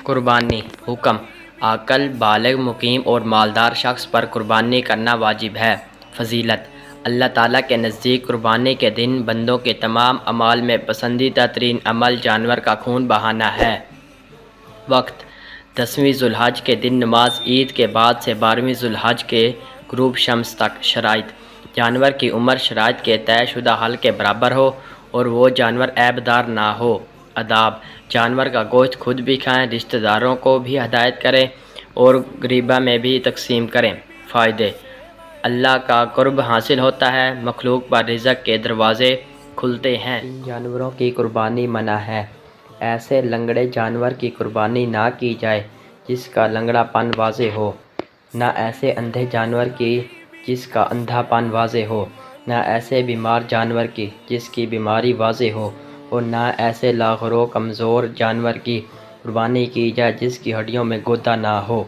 قربانی حکم عاقل بالغ مقیم اور مالدار شخص پر قربانی کرنا واجب ہے۔ فضیلت اللہ تعالیٰ کے نزدیک قربانی کے دن بندوں کے تمام اعمال میں پسندیدہ ترین عمل جانور کا خون بہانا ہے۔ وقت 10ویں ذو الحج کے دن نماز عید کے بعد سے 12ویں ذو الحج کے غروب شمس تک۔ شرائط جانور کی عمر شرائط کے طے شدہ حل کے برابر ہو اور وہ جانور عیب دار نہ ہو۔ آداب جانور کا گوشت خود بھی کھائیں، رشتہ داروں کو بھی ہدایت کریں اور غریباں میں بھی تقسیم کریں۔ فائدے اللہ کا قرب حاصل ہوتا ہے، مخلوق پر رزق کے دروازے کھلتے ہیں۔ جانوروں کی قربانی منع ہے۔ ایسے لنگڑے جانور کی قربانی نہ کی جائے جس کا لنگڑا پن واضح ہو، نہ ایسے اندھے جانور کی جس کا اندھا پن واضح ہو، نہ ایسے بیمار جانور کی جس کی بیماری واضح ہو، اور نہ ایسے لاغر و کمزور جانور کی قربانی کی جائے جس کی ہڈیوں میں گودا نہ ہو۔